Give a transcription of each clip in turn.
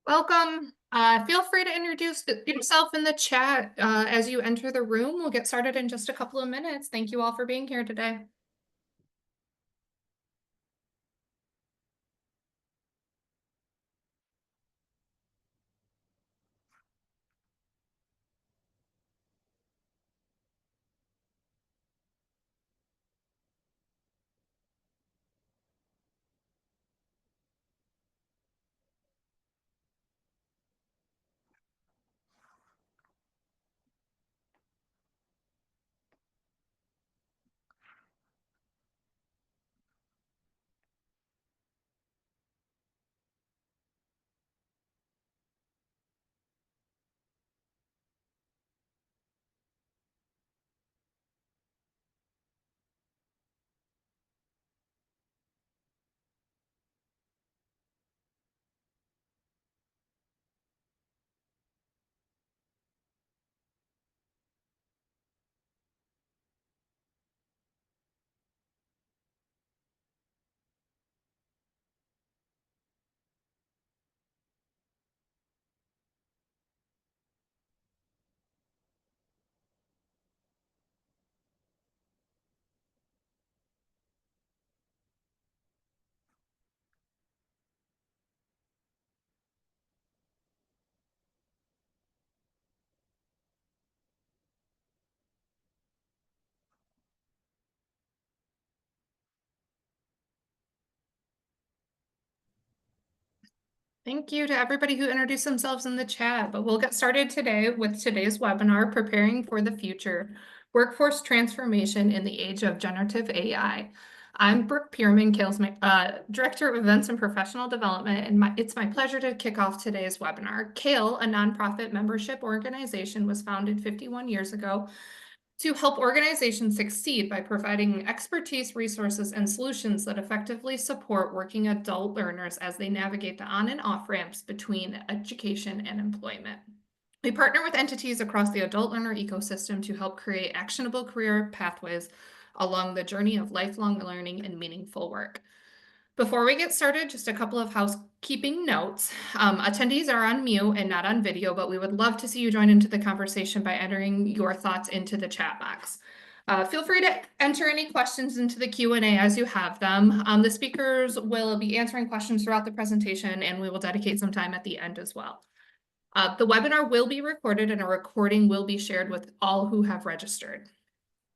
Welcome. Feel free to introduce yourself in the chat as you enter the room. We'll get started in just a couple of minutes. Thank you all for being here today. Thank you to everybody who introduced themselves in the chat, but we'll get started today with today's webinar, Preparing for the Future, Workforce Transformation in the Age of Generative AI. I'm Brooke Pierman, Kale's Director of Events and Professional Development, and it's my pleasure to kick off today's webinar. Kale, a nonprofit membership organization, was founded 51 years ago to help organizations succeed by providing expertise, resources, and solutions that effectively support working adult learners as they navigate the on and off ramps between education and employment. We partner with entities across the adult learner ecosystem to help create actionable career pathways along the journey of lifelong learning and meaningful work. Before we get started, just a couple of housekeeping notes. Attendees are on mute and not on video, but we would love to see you join into the conversation by entering your thoughts into the chat box. Feel free to enter any questions into the Q&A as you have them. The speakers will be answering questions throughout the presentation, and we will dedicate some time at the end as well. The webinar will be recorded, and a recording will be shared with all who have registered.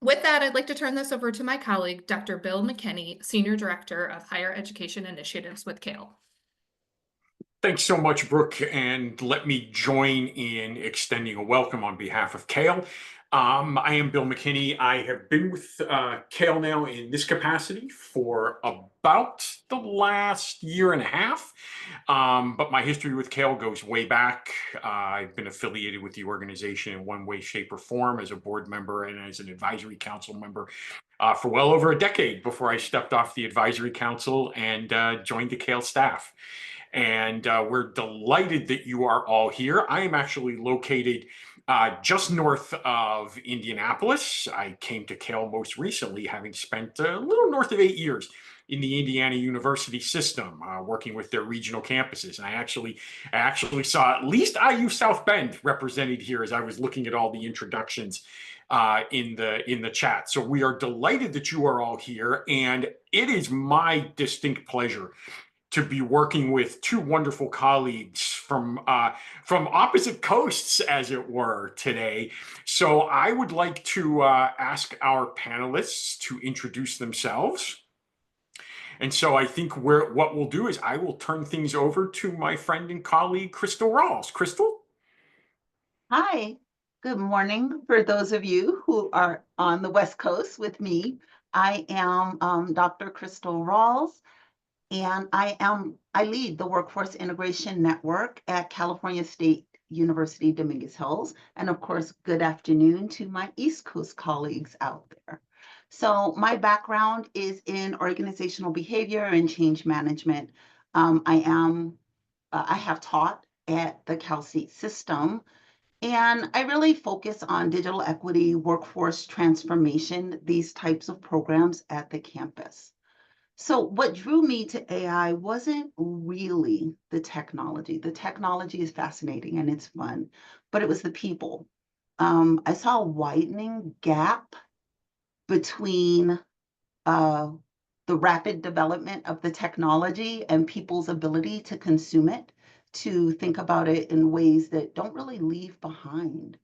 With that, I'd like to turn this over to my colleague, Dr. Bill McKinney, Senior Director of Higher Education Initiatives with Kale. Thanks so much, Brooke, and let me join in extending a welcome on behalf of Kale. I am Bill McKinney. I have been with Kale now in this capacity for about the last year and a half, but my history with Kale goes way back. I've been affiliated with the organization in one way, shape, or form as a board member and as an advisory council member for well over a decade before I stepped off the advisory council and joined the Kale staff. And we're delighted that you are all here. I am actually located just north of Indianapolis. I came to Kale most recently, having spent a little north of 8 years in the Indiana University system, working with their regional campuses. And I actually saw at least IU South Bend represented here as I was looking at all the introductions in the chat. So we are delighted that you are all here, and it is my distinct pleasure to be working with two wonderful colleagues from opposite coasts, as it were, today. So I would like to ask our panelists to introduce themselves. And so I think what we'll do is I will turn things over to my friend and colleague, Crystal Rawls. Crystal? Hi, good morning. For those of you who are on the West Coast with me, I am Dr. Crystal Rawls, and I lead the Workforce Integration Network at California State University, Dominguez Hills. And of course, good afternoon to my East Coast colleagues out there. So my background is in organizational behavior and change management. I have taught at the Cal State system, and I really focus on digital equity, workforce transformation, these types of programs at the campus. So what drew me to AI wasn't really the technology. The technology is fascinating and it's fun, but it was the people. I saw a widening gap between uh, the rapid development of the technology and people's ability to consume it, to think about it in ways that don't really leave behind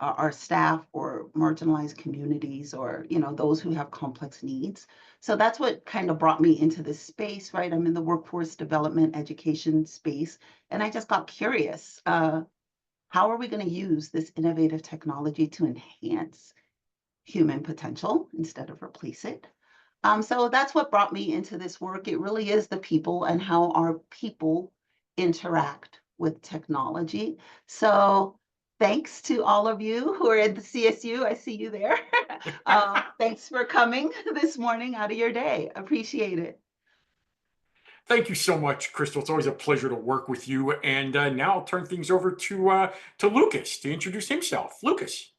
our staff or marginalized communities, or those who have complex needs. So that's what kind of brought me into this space, right? I'm in the workforce development education space, and I just got curious. How are we going to use this innovative technology to enhance human potential instead of replace it? So that's what brought me into this work. It really is the people and how our people interact with technology. So thanks to all of you who are at the CSU. I see you there. Thanks for coming this morning out of your day. Appreciate it. Thank you so much, Crystal. It's always a pleasure to work with you. And now I'll turn things over to Lucas to introduce himself. Lucas.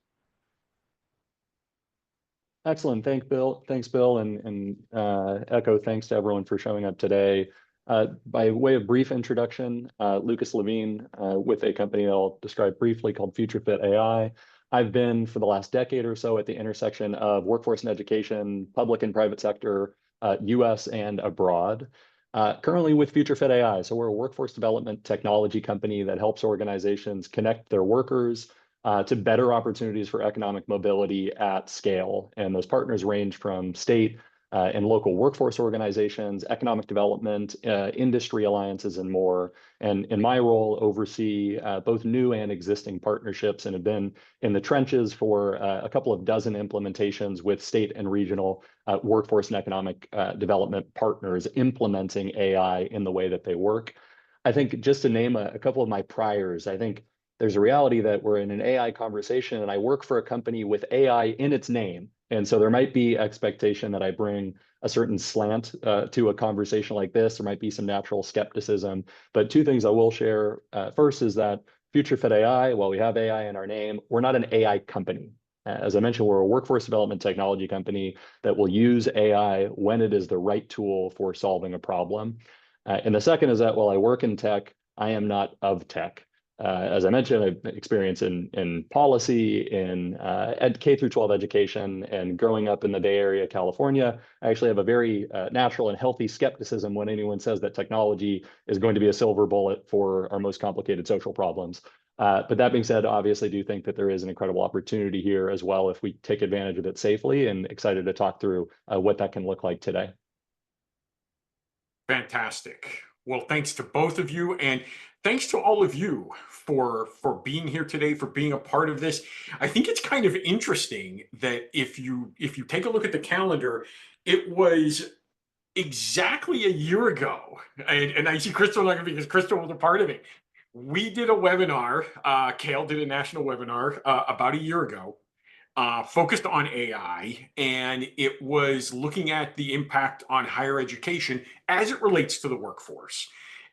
Excellent. Thanks, Bill, and echo thanks to everyone for showing up today. By way of brief introduction, Lucas Levine with a company that I'll describe briefly called FutureFit AI. I've been for the last decade or so at the intersection of workforce and education, public and private sector, US and abroad. Currently with FutureFit AI. So we're a workforce development technology company that helps organizations connect their workers to better opportunities for economic mobility at scale. And those partners range from state and local workforce organizations, economic development, industry alliances, and more. And in my role, oversee both new and existing partnerships, and have been in the trenches for a couple of dozen implementations with state and regional workforce and economic development partners implementing AI in the way that they work. I think just to name a couple of my priors, I think there's a reality that we're in an AI conversation and I work for a company with AI in its name. And so there might be expectation that I bring a certain slant to a conversation like this. There might be some natural skepticism. But two things I will share. First is that FutureFit AI, while we have AI in our name, we're not an AI company. As I mentioned, we're a workforce development technology company that will use AI when it is the right tool for solving a problem. And the second is that while I work in tech, I am not of tech. As I mentioned, I've experience in policy, in K through 12 education, and growing up in the Bay Area, California. I actually have a very natural and healthy skepticism when anyone says that technology is going to be a silver bullet for our most complicated social problems. But that being said, obviously do think that there is an incredible opportunity here as well if we take advantage of it safely, and excited to talk through what that can look like today. Fantastic. Well, thanks to both of you, and thanks to all of you for being here today, for being a part of this. I think it's kind of interesting that if you take a look at the calendar, it was exactly a year ago, and I see Crystal not because Crystal was a part of it. We did a webinar. Kale did a national webinar about a year ago, focused on AI, and it was looking at the impact on higher education as it relates to the workforce.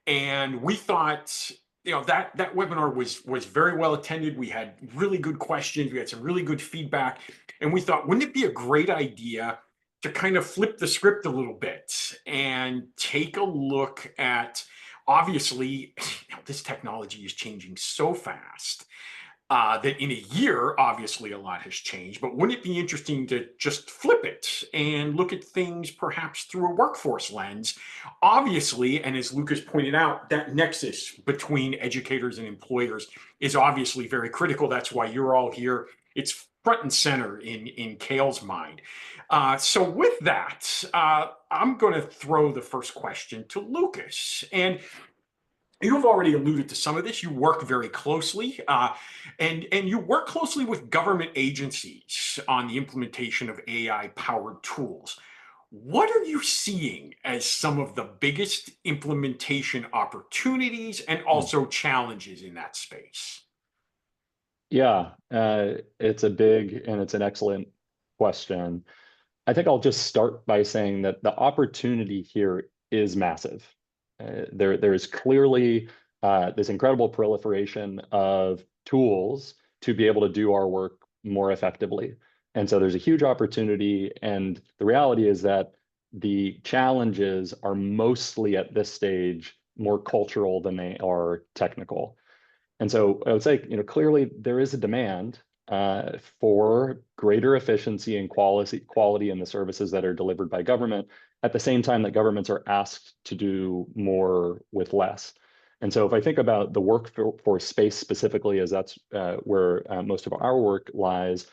And we thought, that webinar was very well attended. We had really good questions. We had some really good feedback, and we thought, wouldn't it be a great idea to kind of flip the script a little bit and take a look at, obviously, this technology is changing so fast. That in a year, obviously, a lot has changed, but wouldn't it be interesting to just flip it and look at things perhaps through a workforce lens? Obviously, and as Lucas pointed out, that nexus between educators and employers is obviously very critical. That's why you're all here. It's front and center in Kale's mind. So with that, I'm going to throw the first question to Lucas. And you have already alluded to some of this. You work very closely, and you work closely with government agencies on the implementation of AI-powered tools. What are you seeing as some of the biggest implementation opportunities and also challenges in that space? Yeah, it's a big and it's an excellent question. I think I'll just start by saying that the opportunity here is massive. There is clearly this incredible proliferation of tools to be able to do our work more effectively. And so there's a huge opportunity. And the reality is that the challenges are mostly at this stage more cultural than they are technical. And so I would say, clearly there is a demand for greater efficiency and quality in the services that are delivered by government, at the same time that governments are asked to do more with less. And so if I think about the workforce space specifically, as that's where most of our work lies,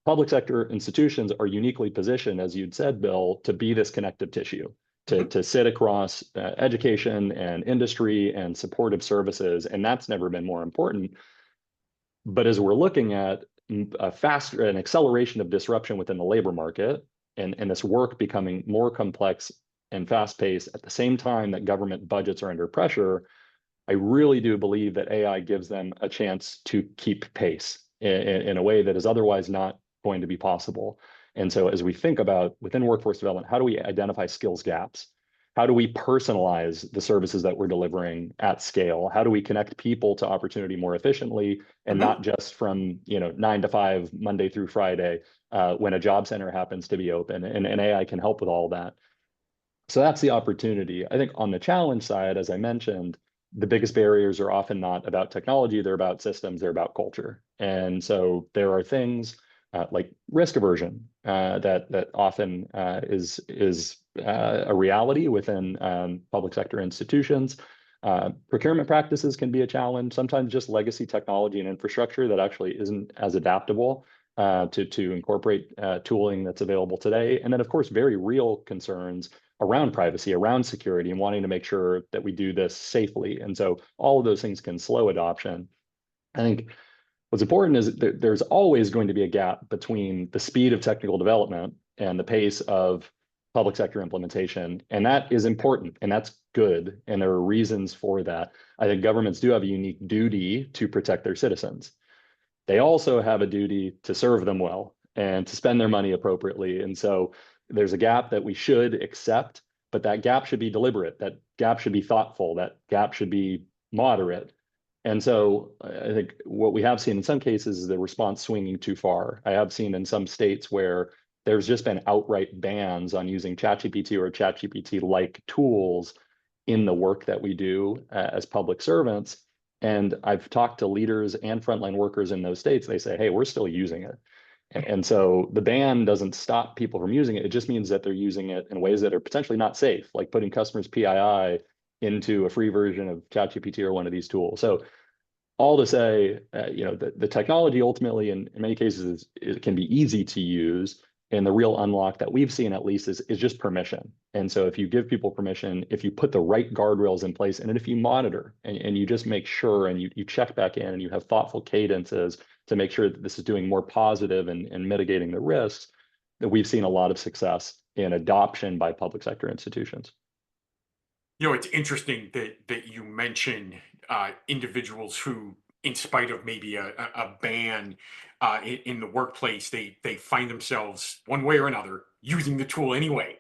public sector institutions are uniquely positioned, as you'd said, Bill, to be this connective tissue, to sit across education and industry and supportive services. And that's never been more important. But as we're looking at an acceleration of disruption within the labor market and this work becoming more complex and fast-paced at the same time that government budgets are under pressure, I really do believe that AI gives them a chance to keep pace in a way that is otherwise not going to be possible. And so as we think about within workforce development, how do we identify skills gaps? How do we personalize the services that we're delivering at scale? How do we connect people to opportunity more efficiently and not just from 9 to 5, Monday through Friday, when a job center happens to be open, and AI can help with all that. So that's the opportunity. I think on the challenge side, as I mentioned, the biggest barriers are often not about technology, they're about systems, they're about culture. And so there are things like risk aversion that often is a reality within public sector institutions. Procurement practices can be a challenge, sometimes just legacy technology and infrastructure that actually isn't as adaptable to incorporate tooling that's available today. And then, of course, very real concerns around privacy, around security, and wanting to make sure that we do this safely. And so all of those things can slow adoption. I think what's important is that there's always going to be a gap between the speed of technical development and the pace of public sector implementation. And that is important, and that's good. And there are reasons for that. I think governments do have a unique duty to protect their citizens. They also have a duty to serve them well and to spend their money appropriately. And so there's a gap that we should accept, but that gap should be deliberate. That gap should be thoughtful. That gap should be moderate. And so I think what we have seen in some cases is the response swinging too far. I have seen in some states where there's just been outright bans on using ChatGPT or ChatGPT-like tools in the work that we do as public servants. And I've talked to leaders and frontline workers in those states. They say, hey, we're still using it. And so the ban doesn't stop people from using it. It just means that they're using it in ways that are potentially not safe, like putting customers' PII into a free version of ChatGPT or one of these tools. So all to say, the technology ultimately, in many cases, it can be easy to use. And the real unlock that we've seen, at least, is just permission. And so if you give people permission, if you put the right guardrails in place, and if you monitor and you just make sure and you check back in and you have thoughtful cadences to make sure that this is doing more positive and mitigating the risks, that we've seen a lot of success in adoption by public sector institutions. It's interesting that you mention individuals who, in spite of maybe a ban in the workplace, they find themselves one way or another using the tool anyway.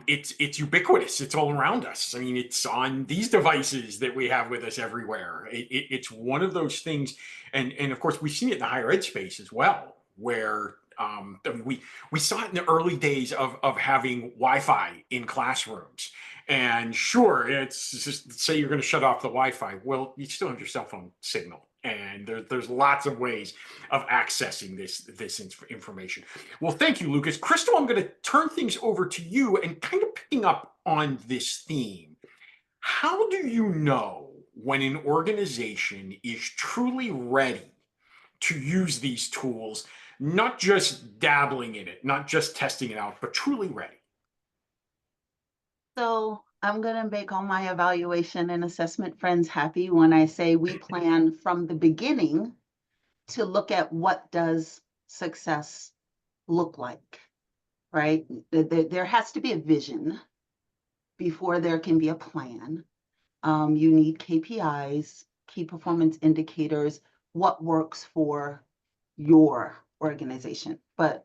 It's ubiquitous. It's all around us. I mean, it's on these devices that we have with us everywhere. It's one of those things, and of course we've seen it in the higher ed space as well, where we saw it in the early days of having Wi-Fi in classrooms. And sure, it's just say you're going to shut off the Wi-Fi. Well, you still have your cell phone signal, and there's lots of ways of accessing this information. Well, thank you, Lucas. Crystal, I'm going to turn things over to you, and kind of picking up on this theme. How do you know when an organization is truly ready to use these tools, not just dabbling in it, not just testing it out, but truly ready? So I'm going to make all my evaluation and assessment friends happy when I say we plan from the beginning to look at what does success look like, right? There has to be a vision before there can be a plan. You need KPIs, key performance indicators, what works for your organization. But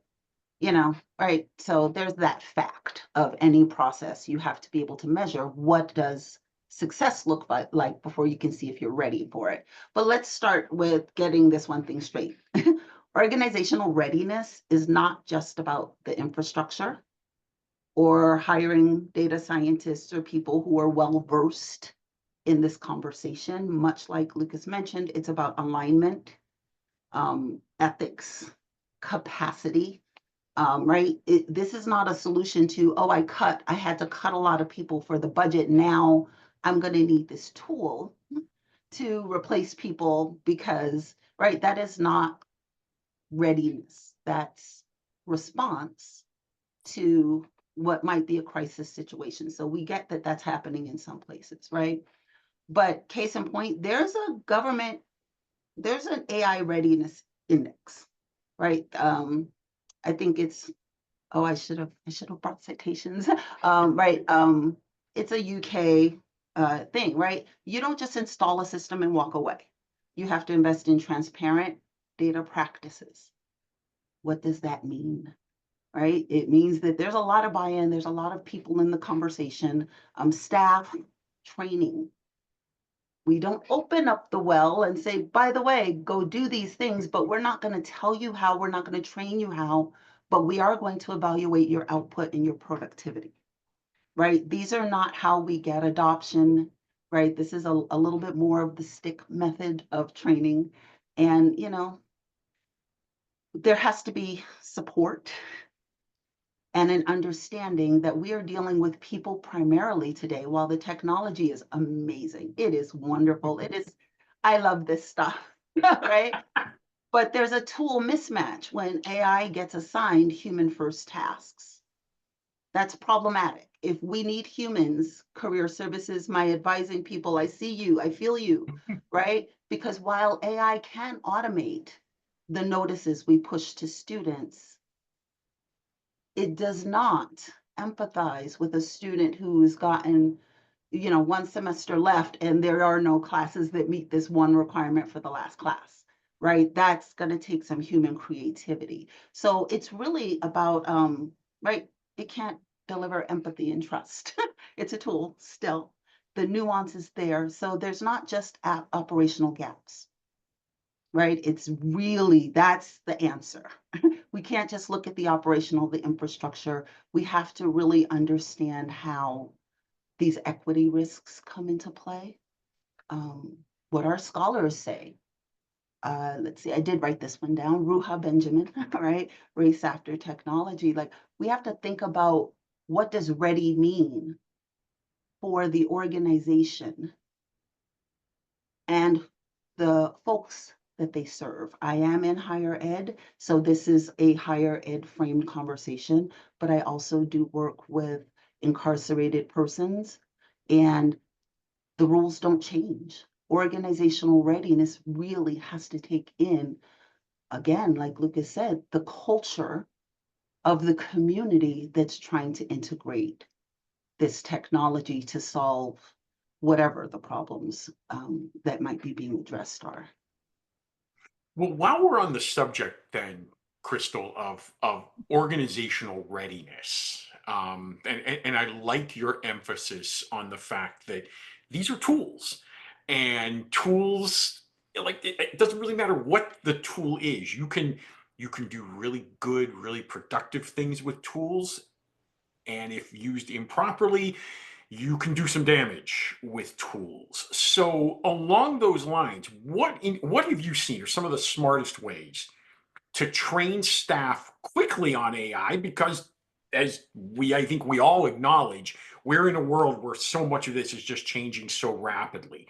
right? So there's that fact of any process. You have to be able to measure what does success look like before you can see if you're ready for it. But let's start with getting this one thing straight. Organizational readiness is not just about the infrastructure. or hiring data scientists or people who are well-versed in this conversation. Much like Lucas mentioned, it's about alignment, ethics, capacity, right? This is not a solution to, oh, I had to cut a lot of people for the budget. Now I'm going to need this tool to replace people because, right, that is not readiness. That's response to what might be a crisis situation. So we get that that's happening in some places, right? But case in point, there's an AI readiness index, right? I think it's, oh, I should have brought citations. Right. It's a UK thing, right? You don't just install a system and walk away. You have to invest in transparent data practices. What does that mean? Right? It means that there's a lot of buy-in, there's a lot of people in the conversation, staff, training. We don't open up the well and say, by the way, go do these things, but we're not going to tell you how, we're not going to train you how, but we are going to evaluate your output and your productivity, right? These are not how we get adoption, right? This is a little bit more of the stick method of training. And, there has to be support and an understanding that we are dealing with people primarily today. While the technology is amazing, it is wonderful, I love this stuff, right? But there's a tool mismatch when AI gets assigned human first tasks. That's problematic. If we need humans, career services, my advising people, I see you, I feel you, right? Because while AI can automate the notices we push to students, it does not empathize with a student who's gotten, one semester left and there are no classes that meet this one requirement for the last class, right? That's going to take some human creativity. So it's really about, right, it can't deliver empathy and trust. It's a tool still. The nuance is there. So there's not just operational gaps, right? It's really, that's the answer. We can't just look at the operational, the infrastructure. We have to really understand how these equity risks come into play. What our scholars say. Let's see, I did write this one down, Ruha Benjamin, right? Race after technology. Like, we have to think about, what does ready mean for the organization and the folks that they serve. I am in higher ed, so this is a higher ed framed conversation, but I also do work with incarcerated persons, and the rules don't change. Organizational readiness really has to take in, again, like Lucas said, the culture of the community that's trying to integrate this technology to solve whatever the problems that might be being addressed are. Well, while we're on the subject, then, Crystal, of organizational readiness, and I like your emphasis on the fact that these are tools, and tools, like, it doesn't really matter what the tool is. You can do really good, really productive things with tools, and if used improperly, you can do some damage with tools. So along those lines, what have you seen are some of the smartest ways to train staff quickly on AI? Because as I think we all acknowledge, we're in a world where so much of this is just changing so rapidly.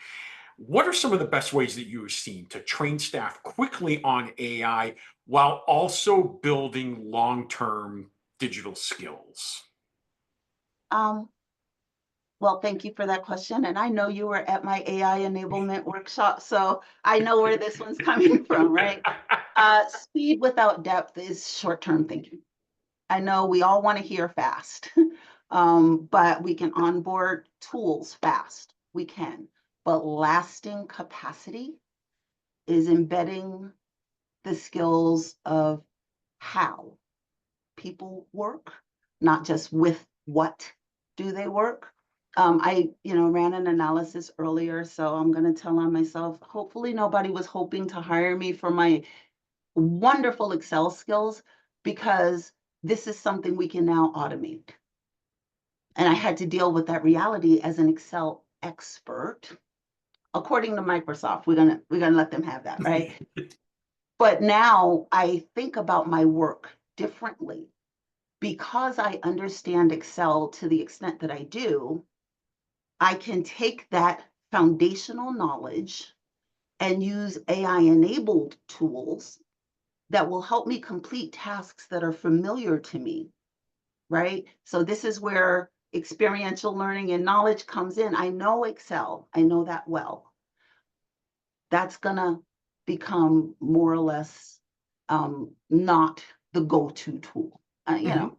What are some of the best ways that you have seen to train staff quickly on AI while also building long-term digital skills? Um, well, thank you for that question. And I know you were at my AI enablement workshop, so I know where this one's coming from, right? Speed without depth is short-term thinking. I know we all want to hear fast, but we can onboard tools fast. We can. But lasting capacity is embedding the skills of how people work, not just with what do they work. I, ran an analysis earlier, so I'm going to tell on myself. Hopefully nobody was hoping to hire me for my wonderful Excel skills, because this is something we can now automate. And I had to deal with that reality as an Excel expert. According to Microsoft, we're gonna let them have that, right? But now I think about my work differently because I understand Excel to the extent that I do. I can take that foundational knowledge and use AI-enabled tools that will help me complete tasks that are familiar to me, right? So this is where experiential learning and knowledge comes in. I know Excel, I know that well. That's gonna become more or less not the go-to tool. You know,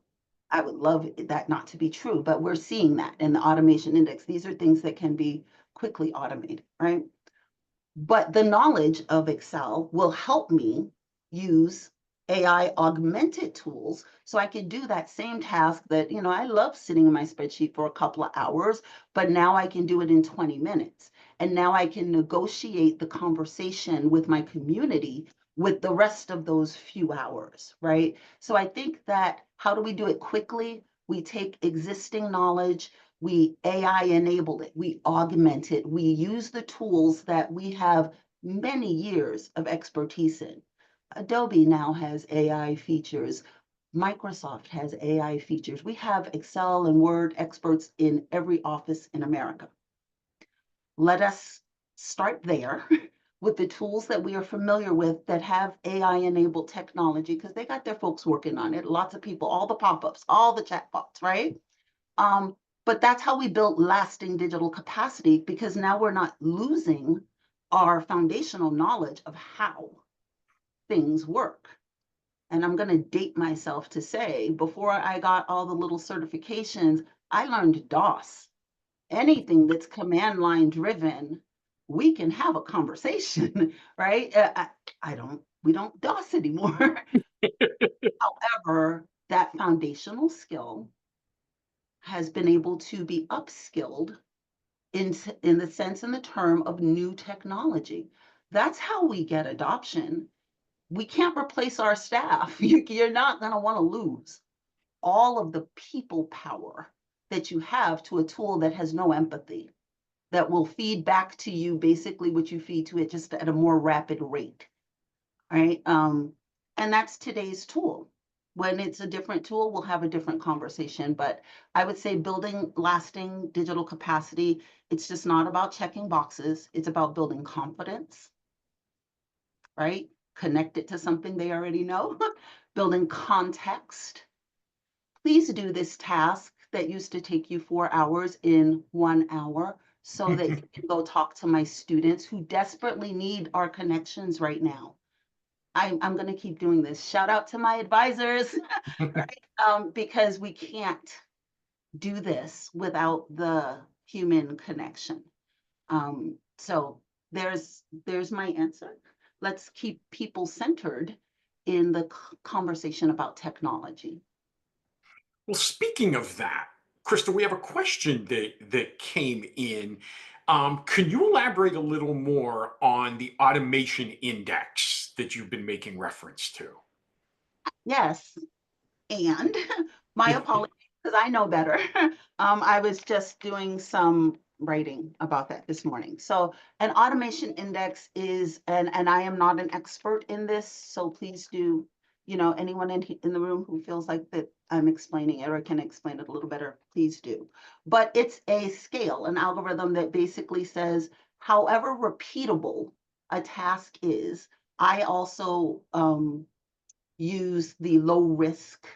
I would love that not to be true, but we're seeing that in the automation index. These are things that can be quickly automated, right? But the knowledge of Excel will help me use AI augmented tools so I can do that same task that, I love sitting in my spreadsheet for a couple of hours, but now I can do it in 20 minutes. And now I can negotiate the conversation with my community with the rest of those few hours, right? So I think that how do we do it quickly? We take existing knowledge, we AI enable it, we augment it, we use the tools that we have many years of expertise in. Adobe now has AI features. Microsoft has AI features. We have Excel and Word experts in every office in America. Let us start there with the tools that we are familiar with that have AI-enabled technology, because they got their folks working on it. Lots of people, all the pop-ups, all the chatbots, right? But that's how we build lasting digital capacity, because now we're not losing our foundational knowledge of how things work. And I'm going to date myself to say, before I got all the little certifications, I learned DOS. Anything that's command line driven, we can have a conversation, right? We don't DOS anymore. However, that foundational skill has been able to be upskilled in the sense and the term of new technology. That's how we get adoption. We can't replace our staff. You're not going to want to lose all of the people power that you have to a tool that has no empathy, that will feed back to you basically what you feed to it, just at a more rapid rate, right? And that's today's tool. When it's a different tool, we'll have a different conversation. But I would say building lasting digital capacity, it's just not about checking boxes. It's about building confidence, right? Connect it to something they already know, building context. Please do this task that used to take you 4 hours in 1 hour so that you can go talk to my students who desperately need our connections right now. I'm going to keep doing this. Shout out to my advisors, right? Because we can't do this without the human connection. So there's my answer. Let's keep people centered in the conversation about technology. Well, speaking of that, Crystal, we have a question that came in. Can you elaborate a little more on the automation index that you've been making reference to? Yes, and my apologies, because I know better. I was just doing some writing about that this morning. So an automation index is, and I am not an expert in this, so please do, anyone in the room who feels like that I'm explaining it or can explain it a little better, please do. But it's a scale, an algorithm that basically says, however repeatable a task is, I also use the low risk.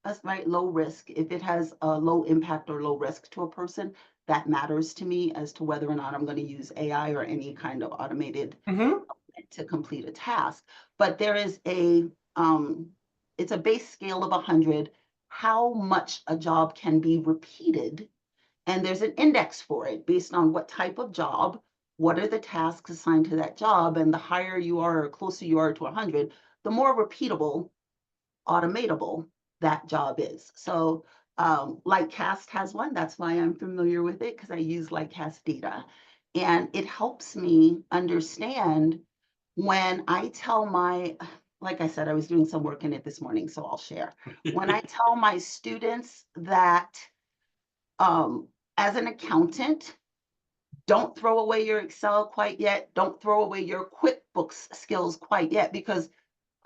That's right, low risk. If it has a low impact or low risk to a person, that matters to me as to whether or not I'm going to use AI or any kind of automated to complete a task. But there is it's a base scale of 100, how much a job can be repeated. And there's an index for it based on what type of job, what are the tasks assigned to that job, and the higher you are or closer you are to 100, the more repeatable, automatable that job is. So Lightcast has one. That's why I'm familiar with it, because I use Lightcast data. And it helps me understand when I tell like I said, I was doing some work in it this morning, so I'll share. When I tell my students that As an accountant, don't throw away your Excel quite yet. Don't throw away your QuickBooks skills quite yet, because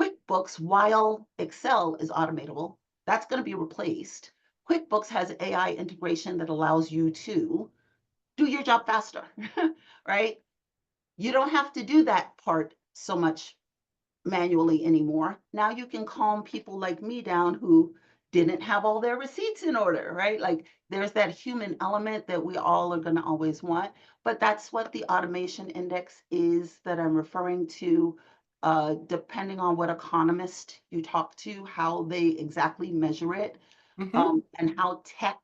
QuickBooks, while Excel is automatable, that's going to be replaced. QuickBooks has AI integration that allows you to do your job faster, right? You don't have to do that part so much manually anymore. Now you can calm people like me down who didn't have all their receipts in order, right? Like there's that human element that we all are going to always want, but that's what the automation index is that I'm referring to. Depending on what economist you talk to, how they exactly measure it, Mhm. and how tech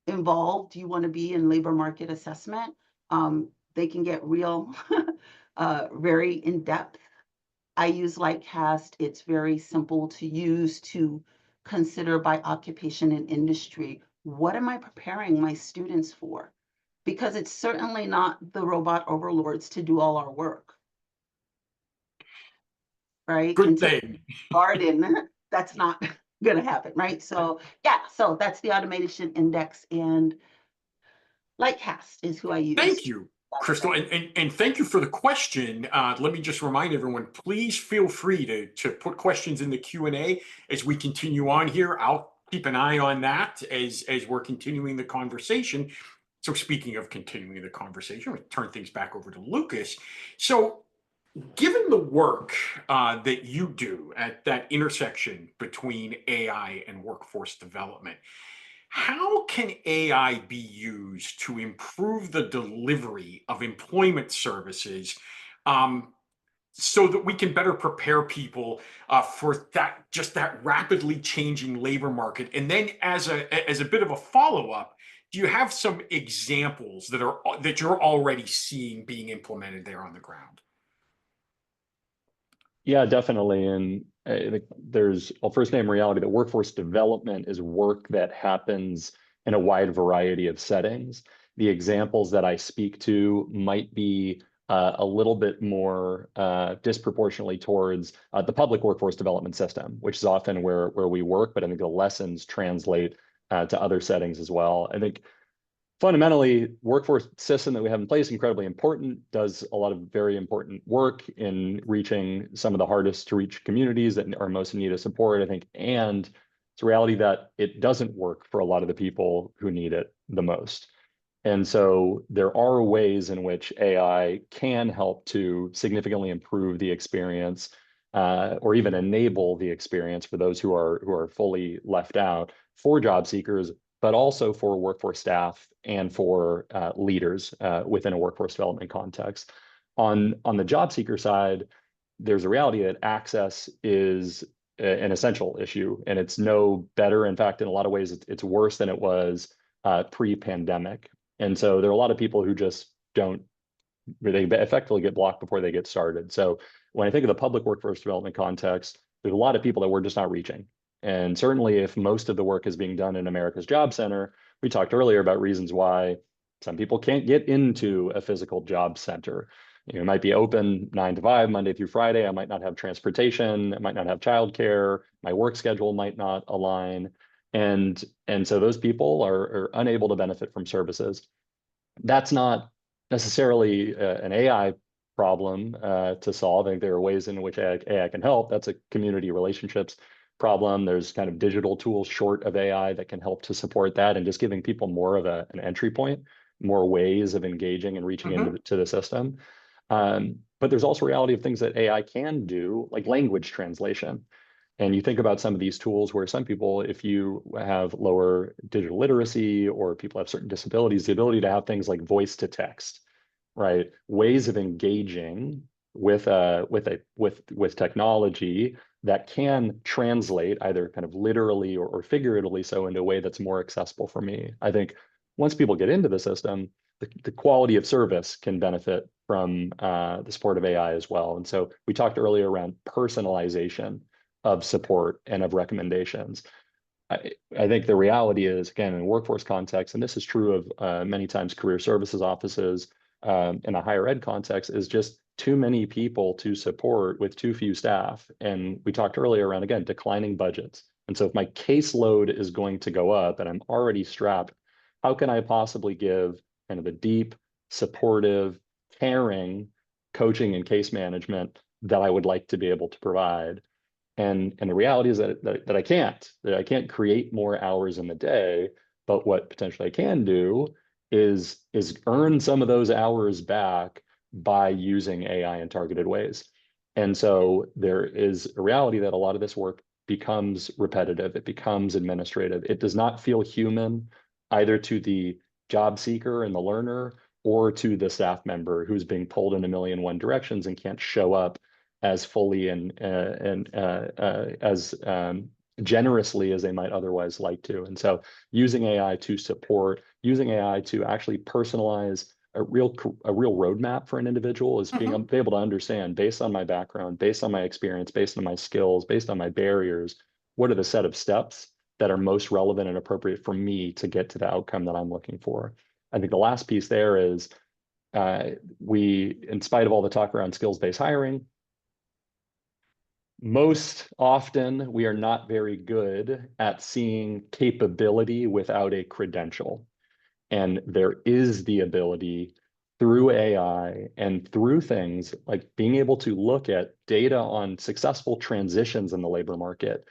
involved you want to be in labor market assessment, they can get real, very in depth. I use Lightcast. It's very simple to use to consider by occupation and industry. What am I preparing my students for? Because it's certainly not the robot overlords to do all our work, right? Good Until thing. garden, that's not going to happen, right? So yeah, so that's the automation index, and Lightcast is who I use. Thank you, Crystal, and thank you for the question. Let me just remind everyone, please feel free to put questions in the Q&A as we continue on here. I'll keep an eye on that as we're continuing the conversation. So speaking of continuing the conversation, we'll turn things back over to Lucas. So given the work that you do at that intersection between AI and workforce development, how can AI be used to improve the delivery of employment services, um, so that we can better prepare people for that rapidly changing labor market? And then, as a bit of a follow up, do you have some examples that you're already seeing being implemented there on the ground? Yeah, definitely. And I think there's, well, first name reality that workforce development is work that happens in a wide variety of settings. The examples that I speak to might be a little bit more disproportionately towards the public workforce development system, which is often where we work, but I think the lessons translate to other settings as well. I think fundamentally, workforce system that we have in place incredibly important, does a lot of very important work in reaching some of the hardest to reach communities that are most in need of support, I think. And it's a reality that it doesn't work for a lot of the people who need it the most. And so there are ways in which AI can help to significantly improve the experience, or even enable the experience for those who are fully left out, for job seekers, but also for workforce staff and for leaders within a workforce development context. On the job seeker side, there's a reality that access is an essential issue, and it's no better. In fact, in a lot of ways, it's worse than it was pre-pandemic. And so there are a lot of people who just don't, they effectively get blocked before they get started. So when I think of the public workforce development context, there's a lot of people that we're just not reaching. And certainly if most of the work is being done in America's Job Center, we talked earlier about reasons why some people can't get into a physical job center. You know, it might be open 9 to 5, Monday through Friday. I might not have transportation. I might not have childcare. My work schedule might not align. And so those people are unable to benefit from services. That's not necessarily an AI problem to solve. I think there are ways in which AI can help. That's a community relationships problem. There's kind of digital tools short of AI that can help to support that, and just giving people more of an entry point, more ways of engaging and reaching into the system. But there's also reality of things that AI can do, like language translation. And you think about some of these tools where some people, if you have lower digital literacy or people have certain disabilities, the ability to have things like voice to text, right? Ways of engaging with technology that can translate either kind of literally or figuratively so into a way that's more accessible for me. I think once people get into the system, the quality of service can benefit from the support of AI as well. And so we talked earlier around personalization of support and of recommendations. I think the reality is, again, in workforce context, and this is true of many times career services offices, in a higher ed context, is just too many people to support with too few staff. And we talked earlier around, again, declining budgets. And so if my caseload is going to go up and I'm already strapped how can I possibly give kind of a deep, supportive, caring coaching and case management that I would like to be able to provide? And the reality is that I can't create more hours in the day, but what potentially I can do is earn some of those hours back by using AI in targeted ways. And so there is a reality that a lot of this work becomes repetitive, it becomes administrative. It does not feel human either to the job seeker and the learner or to the staff member who's being pulled in a million one directions and can't show up as fully and as generously as they might otherwise like to. And so using AI to support, using AI to actually personalize a real roadmap for an individual is being able to understand, based on my background, based on my experience, based on my skills, based on my barriers, what are the set of steps that are most relevant and appropriate for me to get to the outcome that I'm looking for. I think the last piece there is we, in spite of all the talk around skills-based hiring, most often we are not very good at seeing capability without a credential. And there is the ability through AI and through things like being able to look at data on successful transitions in the labor market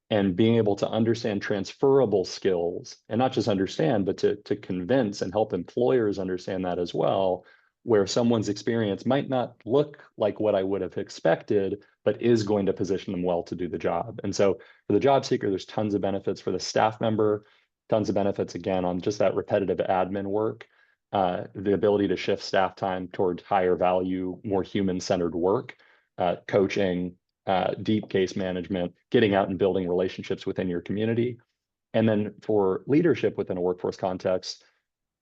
and being able to understand transferable skills, and not just understand, but to convince and help employers understand that as well, where someone's experience might not look like what I would have expected, but is going to position them well to do the job. And so for the job seeker, there's tons of benefits. For the staff member, tons of benefits, again, on just that repetitive admin work, the ability to shift staff time toward higher value, more human-centered work, coaching, deep case management, getting out and building relationships within your community. And then for leadership within a workforce context,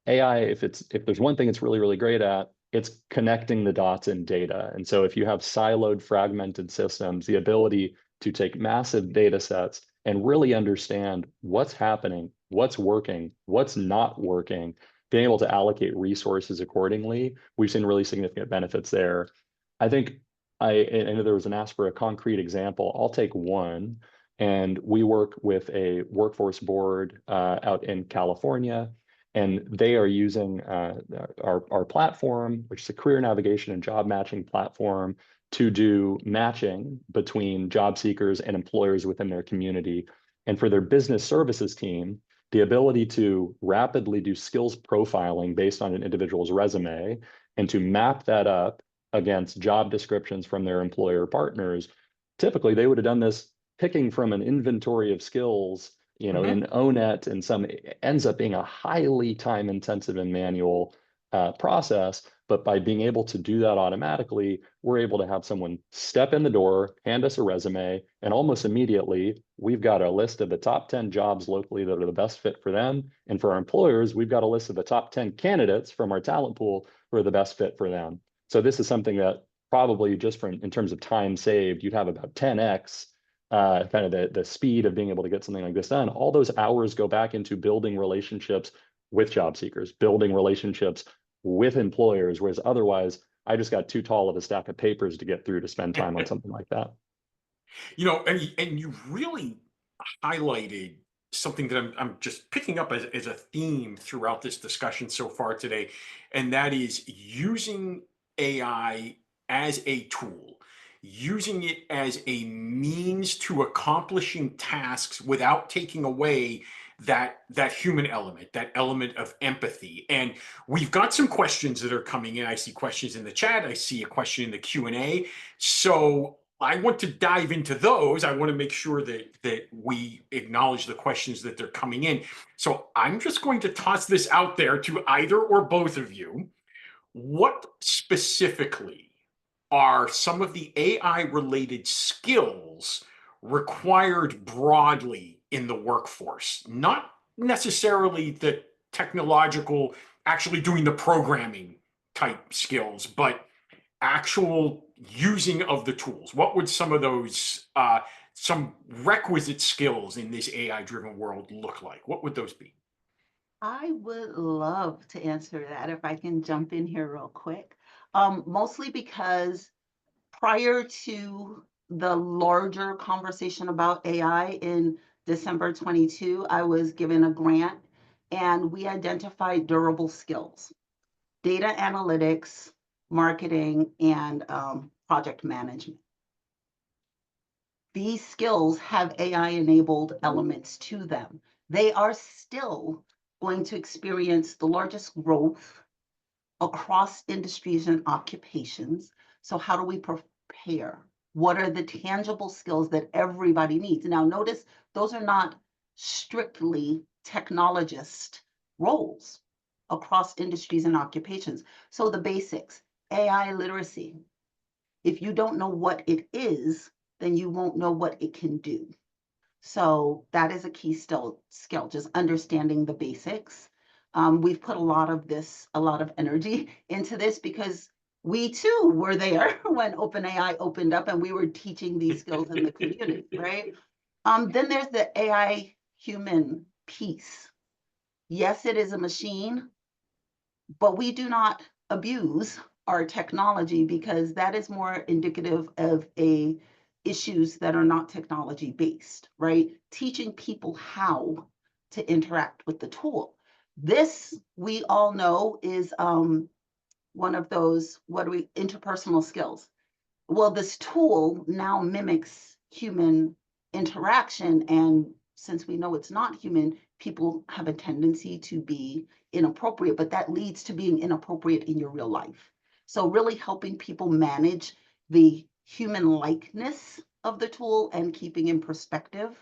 AI, if there's one thing it's really, really great at, it's connecting the dots in data. And so if you have siloed, fragmented systems, the ability to take massive data sets and really understand what's happening, what's working, what's not working, being able to allocate resources accordingly, we've seen really significant benefits there. I think I know there was an ask for a concrete example. I'll take one. And we work with a workforce board out in California, and they are using our platform, which is a career navigation and job matching platform, to do matching between job seekers and employers within their community. And for their business services team, the ability to rapidly do skills profiling based on an individual's resume and to map that up against job descriptions from their employer partners. Typically, they would have done this picking from an inventory of skills, in ONET, and some ends up being a highly time intensive and manual process. But by being able to do that automatically, we're able to have someone step in the door, hand us a resume, and almost immediately we've got a list of the top 10 jobs locally that are the best fit for them. And for our employers, we've got a list of the top 10 candidates from our talent pool who are the best fit for them. So this is something that probably just in terms of time saved, you'd have about 10x kind of the speed of being able to get something like this done. All those hours go back into building relationships with job seekers, building relationships with employers, whereas otherwise I just got too tall of a stack of papers to get through to spend time on something like that. And you really highlighted something that I'm just picking up as a theme throughout this discussion so far today, and that is using AI as a tool, using it as a means to accomplishing tasks without taking away that human element, that element of empathy. And we've got some questions that are coming in. I see questions in the chat. I see a question in the Q&A. So I want to dive into those. I want to make sure that we acknowledge the questions that they're coming in. So I'm just going to toss this out there to either or both of you. What specifically are some of the AI-related skills required broadly in the workforce? Not necessarily the technological, actually doing the programming type skills, but actual using of the tools. What would some of those, some requisite skills in this AI-driven world look like? What would those be? I would love to answer that if I can jump in here real quick. Mostly because prior to the larger conversation about AI in December 22, I was given a grant and we identified durable skills, data analytics, marketing, and project management. These skills have AI-enabled elements to them. They are still going to experience the largest growth across industries and occupations. So how do we prepare? What are the tangible skills that everybody needs? Now, notice those are not strictly technologist roles across industries and occupations. So the basics, AI literacy. If you don't know what it is, then you won't know what it can do. So that is a key skill, just understanding the basics. We've put a lot of energy into this because we too were there when OpenAI opened up and we were teaching these skills in the community, right? Then there's the AI human piece. Yes, it is a machine, but we do not abuse our technology because that is more indicative of issues that are not technology based, right? Teaching people how to interact with the tool. This, we all know, is one of those, interpersonal skills. Well, this tool now mimics human interaction, and since we know it's not human, people have a tendency to be inappropriate, but that leads to being inappropriate in your real life. So really helping people manage the human likeness of the tool and keeping in perspective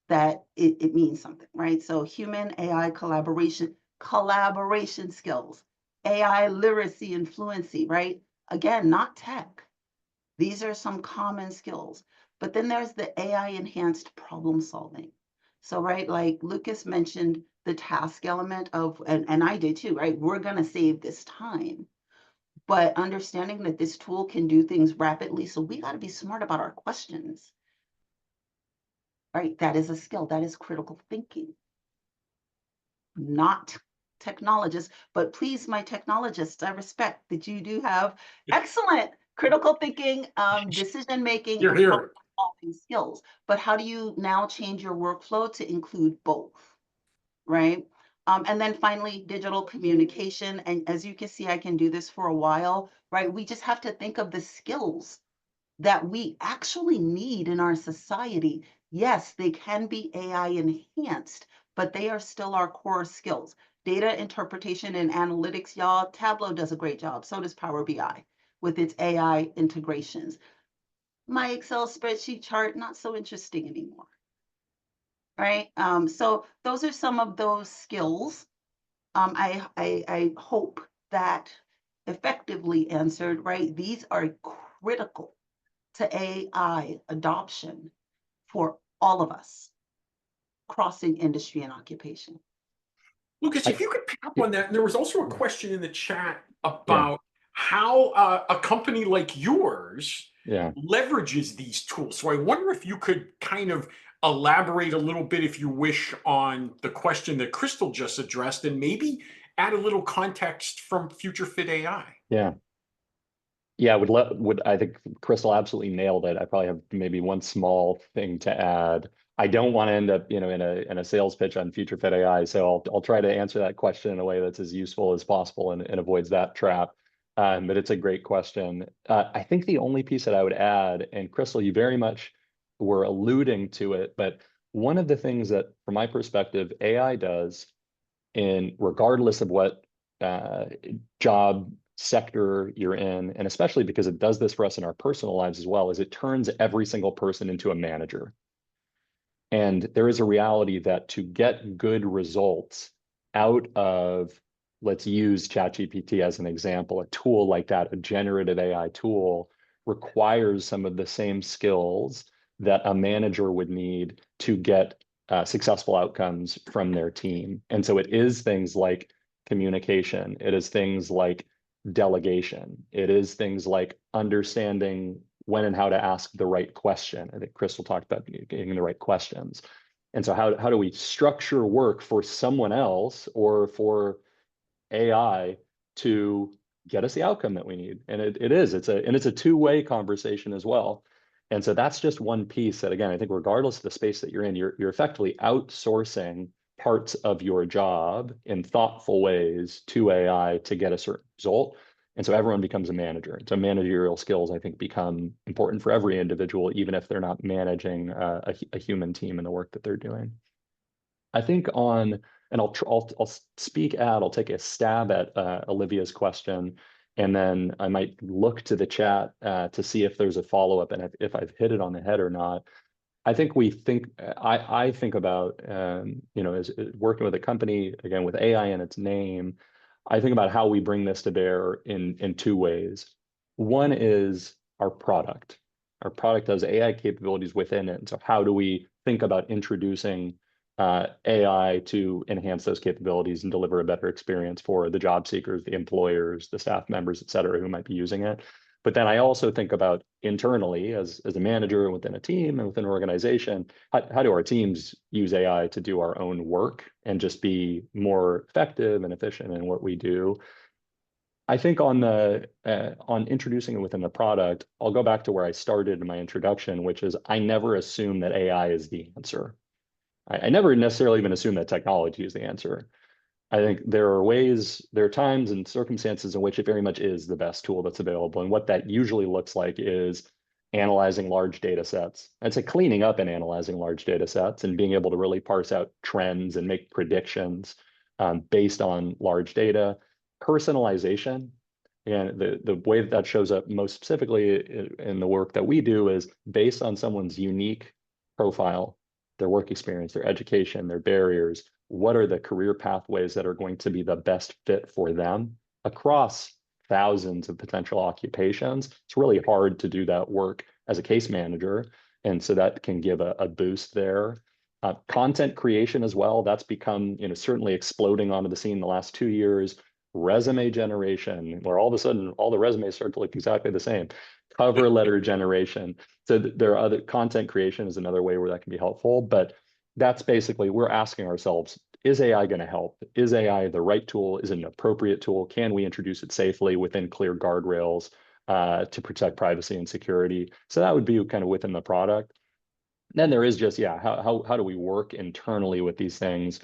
that it means something, right? So human AI collaboration skills, AI literacy and fluency, right? Again, not tech. These are some common skills. But then there's the AI enhanced problem solving. So, right, like Lucas mentioned the task element of, and I did too, right? We're going to save this time. But understanding that this tool can do things rapidly, so we got to be smart about our questions. Right? That is a skill. That is critical thinking. Not technologists, but please, my technologists, I respect that you do have excellent critical thinking, decision making, You're and here. problem solving skills. But how do you now change your workflow to include both, right? And then finally, digital communication. And as you can see, I can do this for a while, right? We just have to think of the skills that we actually need in our society. Yes, they can be AI enhanced, but they are still our core skills. Data interpretation and analytics, y'all, Tableau does a great job. So does Power BI with its AI integrations. My Excel spreadsheet chart, not so interesting anymore, right? So those are some of those skills. I hope that effectively answered, right? These are critical to AI adoption for all of us crossing industry and occupation. Lucas, if you could pick up on that, and there was also a question in the chat Yeah. about how a company like yours Yeah. leverages these tools. So I wonder if you could kind of elaborate a little bit, if you wish, on the question that Crystal just addressed, and maybe add a little context from Future Fit AI. Yeah. Yeah, would I think Crystal absolutely nailed it. I probably have maybe one small thing to add. I don't want to end up, in a sales pitch on Future Fit AI, so I'll try to answer that question in a way that's as useful as possible and avoids that trap. But it's a great question. I think the only piece that I would add, and Crystal, you very much were alluding to it, but one of the things that, from my perspective, AI does, in regardless of what job sector you're in, and especially because it does this for us in our personal lives as well, is it turns every single person into a manager. And there is a reality that to get good results out of, let's use ChatGPT as an example, a tool like that, a generative AI tool, requires some of the same skills that a manager would need to get successful outcomes from their team. And so it is things like communication, it is things like delegation, it is things like understanding when and how to ask the right question. I think Crystal talked about getting the right questions. And so how do we structure work for someone else or for AI to get us the outcome that we need? And it's a two-way conversation as well. And so that's just one piece that, again, I think regardless of the space that you're in, you're effectively outsourcing parts of your job in thoughtful ways to AI to get a certain result. And so everyone becomes a manager. And so managerial skills, I think, become important for every individual, even if they're not managing a human team in the work that they're doing. I think on, and I'll speak at, I'll take a stab at Olivia's question, and then I might look to the chat to see if there's a follow-up and if I've hit it on the head or not. I think I think about, as working with a company, again, with AI in its name, I think about how we bring this to bear in two ways. One is our product. Our product has AI capabilities within it. And so how do we think about introducing AI to enhance those capabilities and deliver a better experience for the job seekers, the employers, the staff members, et cetera, who might be using it? But then I also think about internally as a manager within a team and within an organization, how do our teams use AI to do our own work and just be more effective and efficient in what we do? I think on introducing it within the product, I'll go back to where I started in my introduction, which is I never assume that AI is the answer. I never necessarily even assume that technology is the answer. I think there are times and circumstances in which it very much is the best tool that's available. And what that usually looks like is analyzing large data sets. I'd say cleaning up and analyzing large data sets and being able to really parse out trends and make predictions based on large data. Personalization, and the way that shows up most specifically in the work that we do is based on someone's unique profile, their work experience, their education, their barriers. What are the career pathways that are going to be the best fit for them across thousands of potential occupations? It's really hard to do that work as a case manager. And so that can give a boost there. Content creation as well, that's become certainly exploding onto the scene in the last 2 years. Resume generation, where all of a sudden all the resumes start to look exactly the same. Cover letter generation. So there are other content creation is another way where that can be helpful. But that's basically, we're asking ourselves, is AI going to help? Is AI the right tool? Is it an appropriate tool? Can we introduce it safely within clear guardrails to protect privacy and security? So that would be kind of within the product. Then there is just, how do we work internally with these things?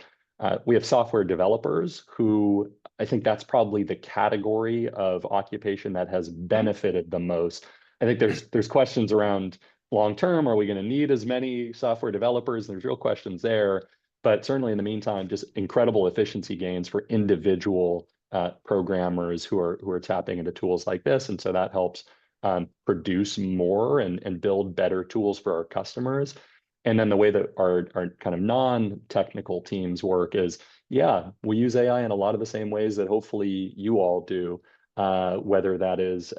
We have software developers who I think that's probably the category of occupation that has benefited the most. I think there's questions around long term, are we going to need as many software developers? There's real questions there. But certainly in the meantime, just incredible efficiency gains for individual programmers who are tapping into tools like this. And so that helps produce more and build better tools for our customers. And then the way that our kind of non-technical teams work is, we use AI in a lot of the same ways that hopefully you all do, whether that is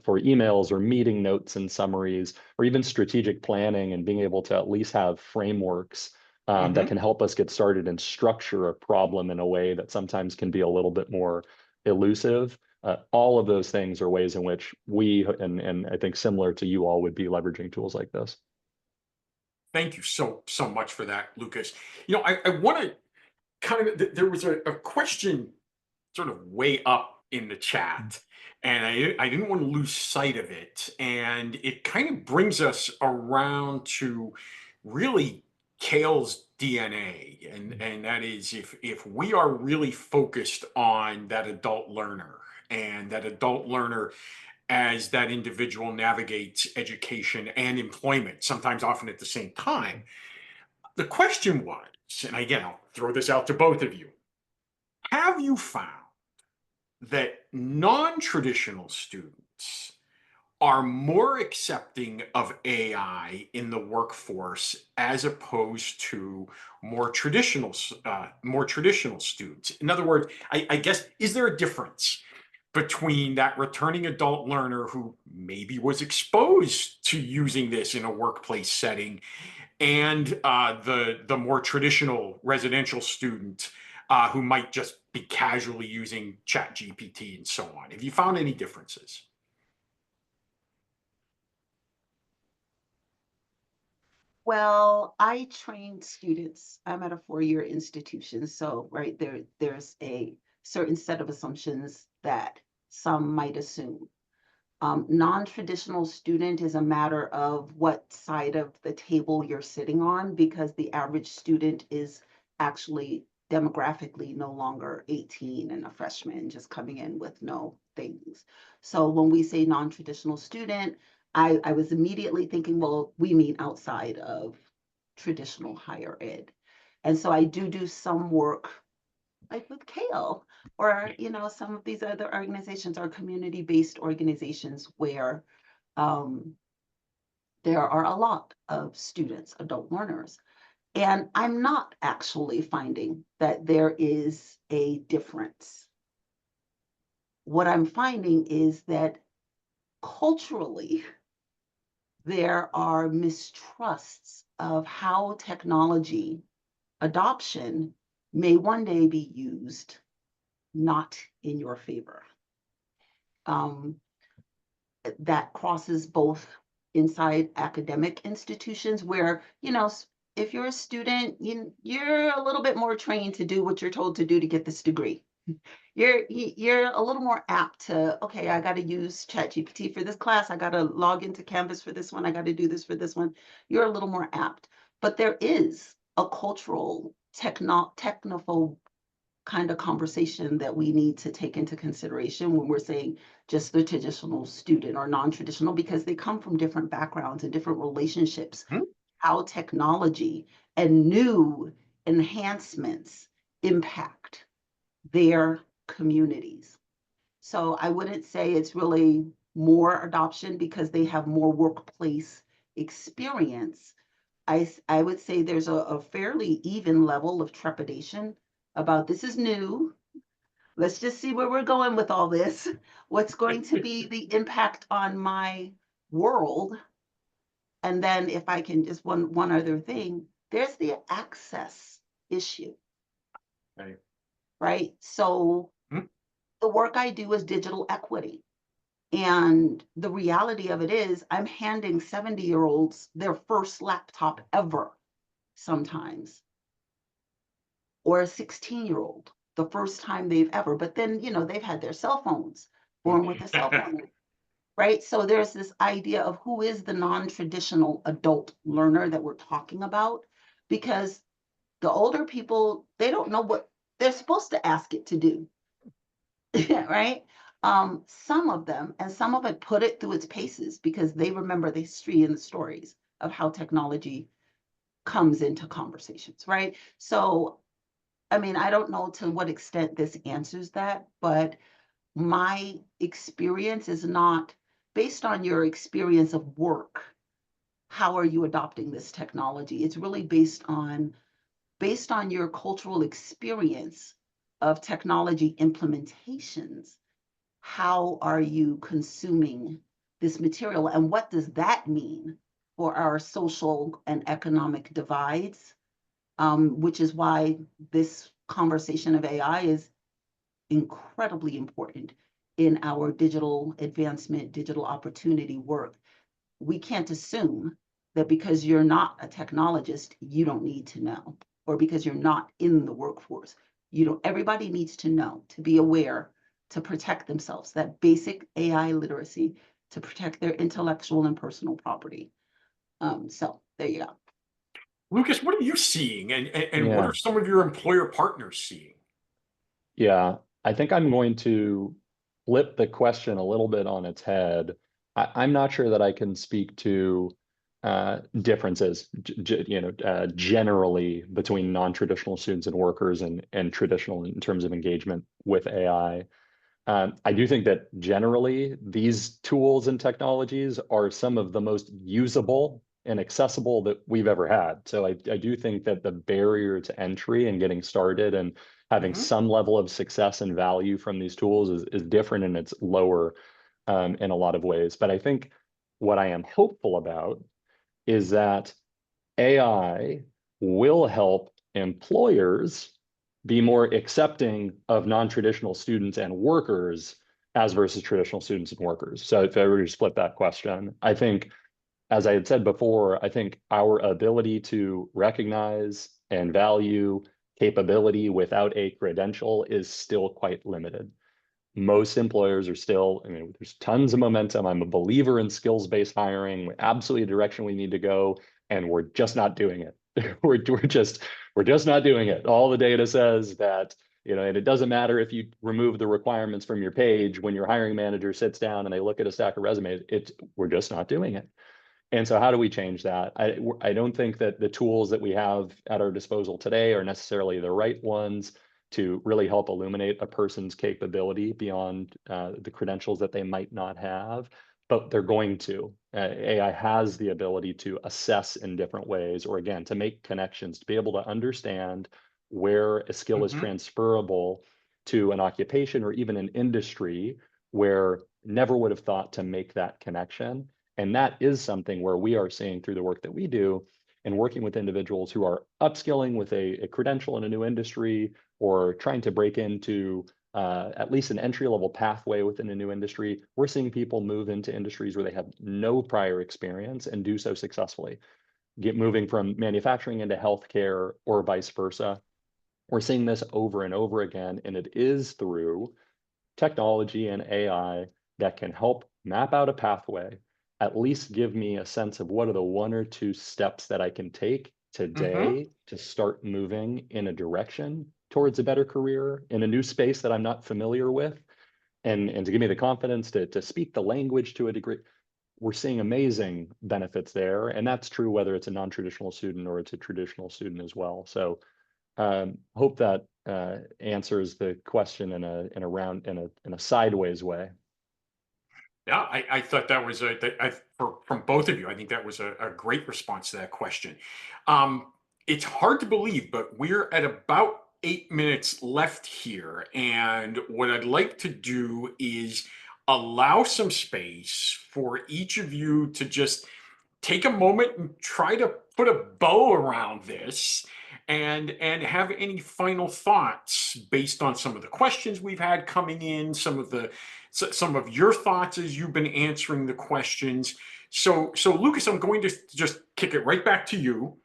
for emails or meeting notes and summaries, or even strategic planning and being able to at least have frameworks that can help us get started and structure a problem in a way that sometimes can be a little bit more elusive. All of those things are ways in which we, and I think similar to you all, would be leveraging tools like this. Thank you so much for that, Lucas. I want to kind of, there was a question sort of way up in the chat, and I didn't want to lose sight of it. And it kind of brings us around to really Kale's DNA, and that is if we are really focused on that adult learner, and that adult learner as that individual navigates education and employment, sometimes often at the same time. The question was, and again, I'll throw this out to both of you, have you found that non-traditional students are more accepting of AI in the workforce as opposed to more traditional students? In other words, I guess, is there a difference between that returning adult learner who maybe was exposed to using this in a workplace setting and the more traditional residential student who might just be casually using ChatGPT and so on? Have you found any differences? Well, I trained students. I'm at a 4-year institution, so there's a certain set of assumptions that some might assume. Non-traditional student is a matter of what side of the table you're sitting on, because the average student is actually demographically no longer 18 and a freshman just coming in with no things. So when we say non-traditional student, I was immediately thinking, well, we mean outside of traditional higher ed. And so I do some work like with Kale or, some of these other organizations are community-based organizations where there are a lot of students, adult learners. And I'm not actually finding that there is a difference. What I'm finding is that culturally, there are mistrusts of how technology adoption may one day be used not in your favor. That crosses both inside academic institutions where, if you're a student, you're a little bit more trained to do what you're told to do to get this degree. You're a little more apt to, okay, I got to use ChatGPT for this class. I got to log into Canvas for this one. I got to do this for this one. You're a little more apt. But there is a cultural, technophobe kind of conversation that we need to take into consideration when we're saying just the traditional student or non-traditional, because they come from different backgrounds and different relationships. How technology and new enhancements impact their communities. So I wouldn't say it's really more adoption because they have more workplace experience. I would say there's a fairly even level of trepidation about this is new. Let's just see where we're going with all this. What's going to be the impact on my world? And then if I can just one other thing, there's the access issue. Right. Right? So the work I do is digital equity. And the reality of it is I'm handing 70-year-olds their first laptop ever sometimes, or a 16-year-old, the first time they've ever, but then, they've had their cell phones, born with a cell phone, right? So there's this idea of who is the non-traditional adult learner that we're talking about, because the older people, they don't know what they're supposed to ask it to do, right? Some of them, and some of it put it through its paces because they remember the history and the stories of how technology comes into conversations, right? So I mean, I don't know to what extent this answers that, but my experience is not based on your experience of work. How are you adopting this technology? It's really based on your cultural experience of technology implementations. How are you consuming this material? And what does that mean for our social and economic divides? Which is why this conversation of AI is incredibly important in our digital advancement, digital opportunity work. We can't assume that because you're not a technologist, you don't need to know, or because you're not in the workforce. Everybody needs to know, to be aware, to protect themselves, that basic AI literacy, to protect their intellectual and personal property. So there you go. Lucas, what are you seeing, and what Yeah. are some of your employer partners seeing? Yeah, I think I'm going to flip the question a little bit on its head. I'm not sure that I can speak to differences, generally between non-traditional students and workers and traditional in terms of engagement with AI. I do think that generally these tools and technologies are some of the most usable and accessible that we've ever had. So I do think that the barrier to entry and getting started and having some level of success and value from these tools is different and it's lower in a lot of ways. But I think what I am hopeful about is that AI will help employers be more accepting of non-traditional students and workers as versus traditional students and workers. So if I were to split that question, I think, as I had said before, I think our ability to recognize and value capability without a credential is still quite limited. Most employers are still, I mean, there's tons of momentum. I'm a believer in skills-based hiring, absolutely the direction we need to go, and we're just not doing it. we're just not doing it. All the data says that, and it doesn't matter if you remove the requirements from your page, when your hiring manager sits down and they look at a stack of resumes, we're just not doing it. And so how do we change that? I don't think that the tools that we have at our disposal today are necessarily the right ones to really help illuminate a person's capability beyond the credentials that they might not have, but they're going to. AI has the ability to assess in different ways, or again, to make connections, to be able to understand where a skill is transferable to an occupation or even an industry where never would have thought to make that connection. And that is something where we are seeing through the work that we do and working with individuals who are upskilling with a credential in a new industry or trying to break into at least an entry-level pathway within a new industry. We're seeing people move into industries where they have no prior experience and do so successfully. Moving from manufacturing into healthcare or vice versa. We're seeing this over and over again, and it is through technology and AI that can help map out a pathway, at least give me a sense of what are the 1 or 2 steps that I can take today to start moving in a direction towards a better career in a new space that I'm not familiar with, and to give me the confidence to speak the language to a degree. We're seeing amazing benefits there, and that's true whether it's a non-traditional student or it's a traditional student as well. So hope that answers the question in a sideways way. Yeah, I thought that was from both of you. I think that was a great response to that question. It's hard to believe, but we're at about 8 minutes left here, and what I'd like to do is allow some space for each of you to just take a moment and try to put a bow around this and have any final thoughts based on some of the questions we've had coming in, some of your thoughts as you've been answering the questions. So Lucas, I'm going to just kick it right back to you.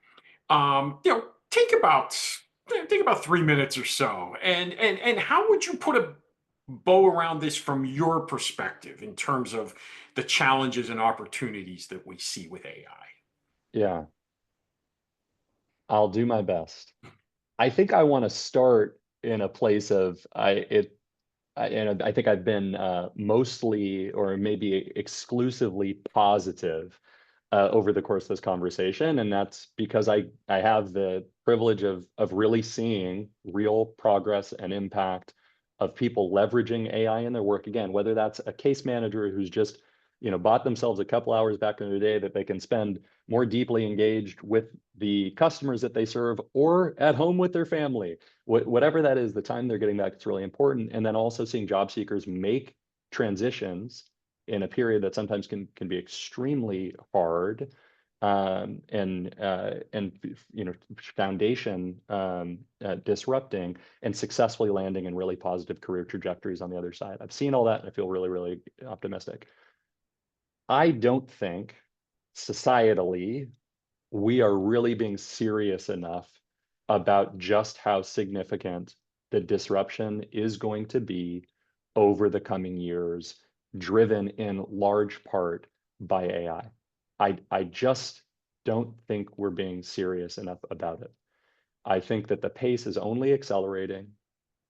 Take about 3 minutes or so, and how would you put a bow around this from your perspective in terms of the challenges and opportunities that we see with AI? Yeah, I'll do my best. I think I want to start in a place of I think I've been mostly or maybe exclusively positive over the course of this conversation, and that's because I have the privilege of really seeing real progress and impact of people leveraging AI in their work. Again, whether that's a case manager who's just bought themselves a couple hours back in the day that they can spend more deeply engaged with the customers that they serve, or at home with their family. Whatever that is, the time they're getting back, it's really important. And then also seeing job seekers make transitions in a period that sometimes can be extremely hard, and foundation disrupting, and successfully landing in really positive career trajectories on the other side. I've seen all that, and I feel really, really optimistic. I don't think societally we are really being serious enough about just how significant the disruption is going to be over the coming years, driven in large part by AI. I just don't think we're being serious enough about it. I think that the pace is only accelerating.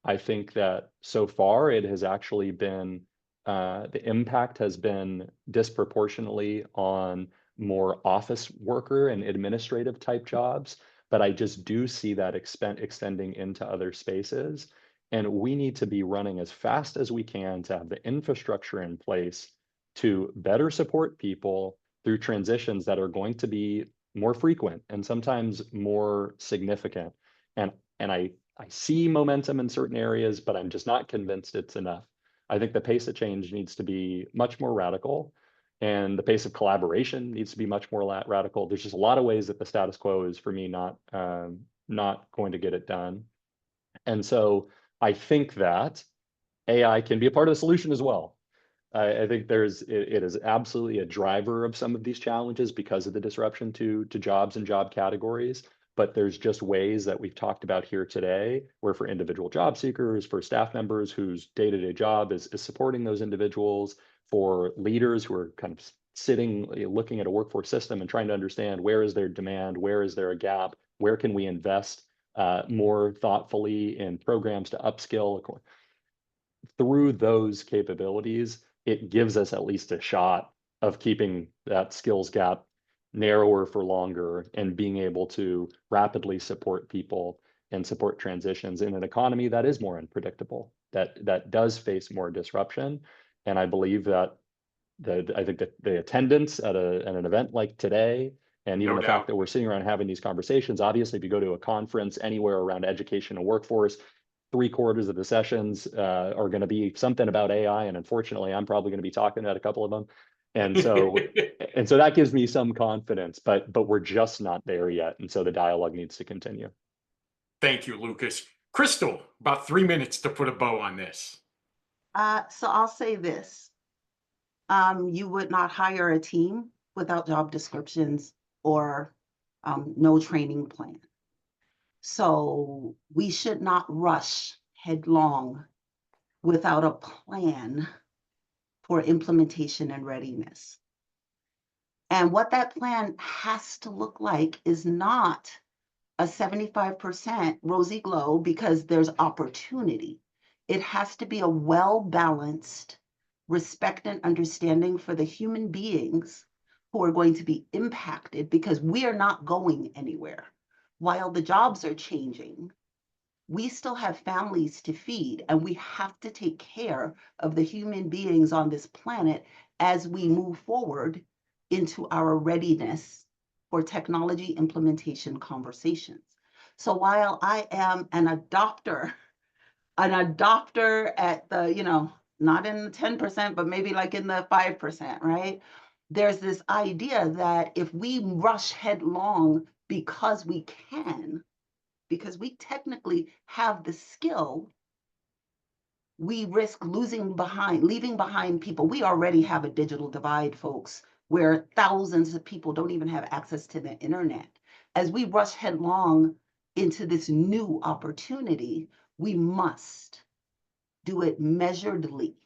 I think that so far it has actually been, the impact has been disproportionately on more office worker and administrative type jobs, but I just do see that extending into other spaces. And we need to be running as fast as we can to have the infrastructure in place to better support people through transitions that are going to be more frequent and sometimes more significant. And I see momentum in certain areas, but I'm just not convinced it's enough. I think the pace of change needs to be much more radical, and the pace of collaboration needs to be much more radical. There's just a lot of ways that the status quo is, for me, not going to get it done. And so I think that AI can be a part of the solution as well. I think it is absolutely a driver of some of these challenges because of the disruption to jobs and job categories. But there's just ways that we've talked about here today, where for individual job seekers, for staff members whose day-to-day job is supporting those individuals, for leaders who are kind of sitting, looking at a workforce system and trying to understand where is there demand, where is there a gap, Where can we invest more thoughtfully in programs to upskill? Through those capabilities, it gives us at least a shot of keeping that skills gap narrower for longer and being able to rapidly support people and support transitions in an economy that is more unpredictable, that does face more disruption. And I believe that I think that the attendance at an event like today, and even No the fact doubt. that we're sitting around having these conversations, obviously, if you go to a conference anywhere around education and workforce, 3/4 of the sessions are going to be something about AI, and unfortunately, I'm probably going to be talking about a couple of them. And so, and so that gives me some confidence, but we're just not there yet, and so the dialogue needs to continue. Thank you, Lucas. Crystal, about 3 minutes to put a bow on this. So I'll say this. You would not hire a team without job descriptions or no training plan. So we should not rush headlong without a plan for implementation and readiness. And what that plan has to look like is not a 75% rosy glow because there's opportunity. It has to be a well-balanced respect and understanding for the human beings who are going to be impacted, because we are not going anywhere. While the jobs are changing, we still have families to feed, and we have to take care of the human beings on this planet as we move forward into our readiness for technology implementation conversations. So while I am an adopter at the, not in the 10%, but maybe like in the 5%, right? There's this idea that if we rush headlong because we can, because we technically have the skill, we risk leaving behind people. We already have a digital divide, folks, where thousands of people don't even have access to the internet. As we rush headlong into this new opportunity, we must do it measuredly.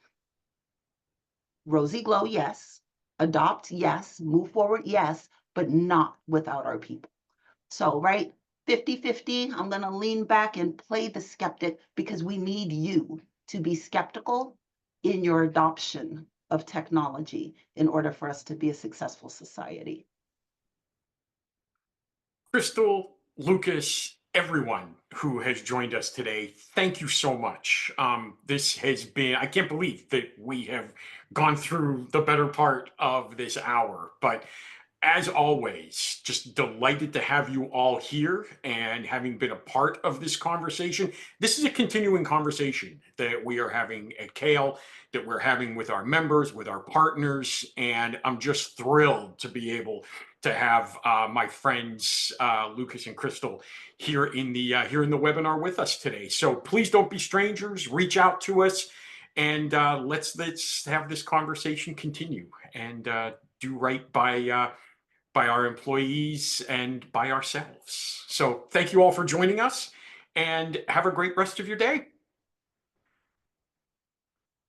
Rosy glow, yes. Adopt, yes. Move forward, yes, but not without our people. So, right, 50-50, I'm going to lean back and play the skeptic, because we need you to be skeptical in your adoption of technology in order for us to be a successful society. Crystal, Lucas, everyone who has joined us today, thank you so much. This has been, I can't believe that we have gone through the better part of this hour, but as always, just delighted to have you all here and having been a part of this conversation. This is a continuing conversation that we are having at Kale, that we're having with our members, with our partners, and I'm just thrilled to be able to have my friends Lucas and Crystal here in the webinar with us today. So please don't be strangers. Reach out to us, and let's have this conversation continue and do right by our employees and by ourselves. So thank you all for joining us, and have a great rest of your day.